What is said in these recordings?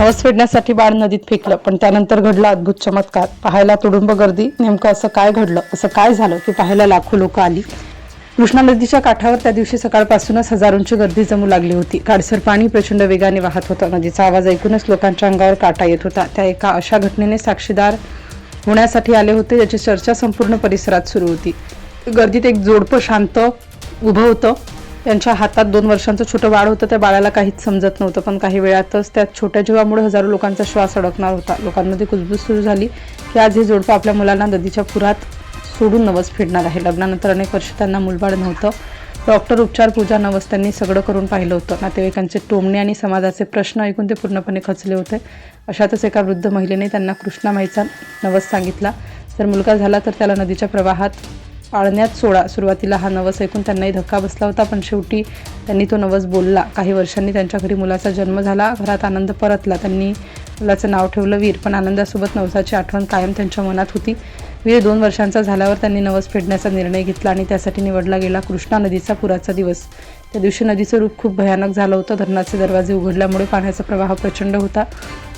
नवस फेडण्यासाठी बाळ नदीत फेकलं, पण त्यानंतर घडला अद्भुत चमत्कार. पाहायला तुडुंब गर्दी. नेमकं असं काय घडलं, असं काय झालं की पाहायला लाखो लोक आली. कृष्णा नदीच्या काठावर त्या दिवशी सकाळपासूनच हजारोंची गर्दी जमू लागली होती. काळसर पाणी प्रचंड वेगाने वाहत होतं. नदीचा आवाज ऐकूनच लोकांच्या अंगावर काटा येत होता. त्या एका अशा घटनेने साक्षीदार होण्यासाठी आले होते ज्याची चर्चा संपूर्ण परिसरात सुरू होती. गर्दीत एक जोडपं शांत उभं होतं. त्यांच्या हातात 2 वर्षांचं छोटं बाळ होतं. त्या बाळाला काहीच समजत नव्हतं, पण काही वेळातच त्या छोट्या जीवामुळे हजारो लोकांचा श्वास अडकणार होता. लोकांमध्ये कुजबूज सुरू झाली की आज हे जोडपं आपल्या मुलांना नदीच्या पुरात सोडून नवस फेडणार आहे. लग्नानंतर अनेक वर्ष त्यांना मुलबाळ नव्हतं. डॉक्टर, उपचार, पूजा, नवस त्यांनी सगळं करून पाहिलं होतं. नातेवाईकांचे टोमणे आणि समाजाचे प्रश्न ऐकून ते पूर्णपणे खचले होते. अशातच एका वृद्ध महिलेने त्यांना कृष्णा माईचा नवस सांगितला. जर मुलगा झाला तर त्याला नदीच्या प्रवाहात पाळण्यात सोडा. सुरुवातीला हा नवस ऐकून त्यांनाही धक्का बसला होता, पण शेवटी त्यांनी तो नवस बोलला. काही वर्षांनी त्यांच्या घरी मुलाचा जन्म झाला. घरात आनंद परतला. त्यांनी मुलाचं नाव ठेवलं वीर, पण आनंदासोबत नवसाची आठवण कायम त्यांच्या मनात होती. वीर 2 वर्षांचा झाल्यावर त्यांनी नवस फेडण्याचा निर्णय घेतला आणि त्यासाठी निवडला गेला कृष्णा नदीचा पुराचा दिवस. त्या दिवशी नदीचं रूप खूप भयानक झालं होतं. धरणाचे दरवाजे उघडल्यामुळे पाण्याचा प्रवाह प्रचंड होता.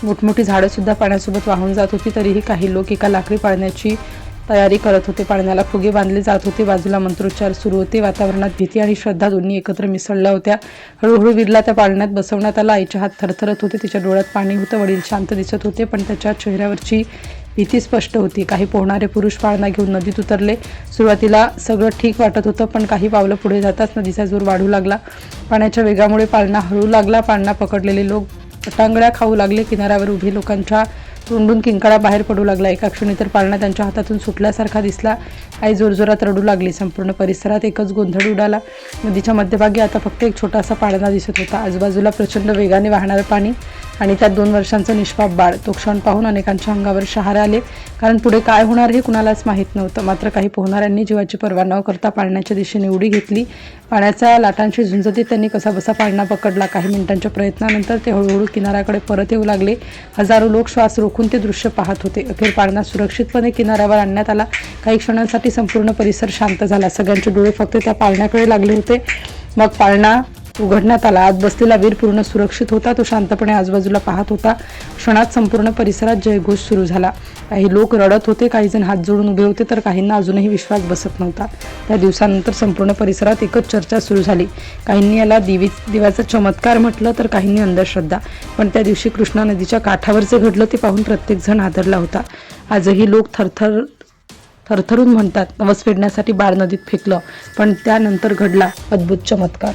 मोठमोठी झाडंसुद्धा पाण्यासोबत वाहून जात होती. तरीही काही लोक एका लाकडी पाळण्याची तयारी करत होते. पाळण्याला फुगे बांधले जात होते. बाजूला मंत्रोच्चार सुरू होते. वातावरणात भीती आणि श्रद्धा दोन्ही एकत्र मिसळल्या होत्या. हळूहळू वीरला त्या पाळण्यात बसवण्यात आला. आईचे हात थरथरत होते. तिच्या डोळ्यात पाणी होतं. वडील शांत दिसत होते, पण त्याच्या चेहऱ्यावरची भीती स्पष्ट होती. काही पोहणारे पुरुष पाळणा घेऊन नदीत उतरले. सुरुवातीला सगळं ठीक वाटत होतं, पण काही पावलं पुढे जाताच नदीचा जोर वाढू लागला. पाण्याच्या वेगामुळे पाळणा हळू लागला. पाळणा पकडलेले लोक पटांगळ्या खाऊ लागले. किनाऱ्यावर उभे लोकांच्या तोंडून किंकाळा बाहेर पडू लागला. एका क्षणी तर पाळणा त्यांच्या हातातून सुटल्यासारखा दिसला. आई जोरजोरात रडू लागली. संपूर्ण परिसरात एकच गोंधळ उडाला. नदीच्या मध्यभागी आता फक्त एक छोटासा पाळणा दिसत होता. आजूबाजूला प्रचंड वेगाने वाहणारं पाणी आणि त्यात 2 वर्षांचं निष्पाप बाळ. तो क्षण पाहून अनेकांच्या अंगावर शहारे आले, कारण पुढे काय होणार हे कुणालाच माहीत नव्हतं. मात्र काही पोहणाऱ्यांनी जीवाची पर्वा न करता पाळण्याच्या दिशेने उडी घेतली. पाण्याच्या लाटांशी झुंजतीत त्यांनी कसाबसा पाळणा पकडला. काही मिनिटांच्या प्रयत्नानंतर ते हळूहळू किनाऱ्याकडे परत येऊ लागले. हजारो लोक श्वास रोखून ते दृश्य पाहत होते. अखेर पाळणा सुरक्षितपणे किनाऱ्यावर आणण्यात आला. काही क्षणांसाठी संपूर्ण परिसर शांत झाला. सगळ्यांचे डोळे फक्त त्या पाळण्याकडे लागले होते. मग पाळणा उघडण्यात आला. आत बसलेला वीर पूर्ण सुरक्षित होता. तो शांतपणे आजूबाजूला पाहत होता. क्षणात संपूर्ण परिसरात जयघोष सुरू झाला. काही लोक रडत होते, काही जण हात जोडून उभे होते, तर काहींना अजूनही विश्वास बसत नव्हता. त्या दिवसानंतर संपूर्ण परिसरात एकच चर्चा सुरू झाली. काहींनी याला दिव्याचा चमत्कार म्हटलं, तर काहींनी अंधश्रद्धा. पण त्या दिवशी कृष्णा नदीच्या काठावर जे घडलं ते पाहून प्रत्येकजण हादरला होता. आजही लोक थरथरून म्हणतात, नवस फेडण्यासाठी बाळ नदीत फेकलं, पण त्यानंतर घडला अद्भुत चमत्कार.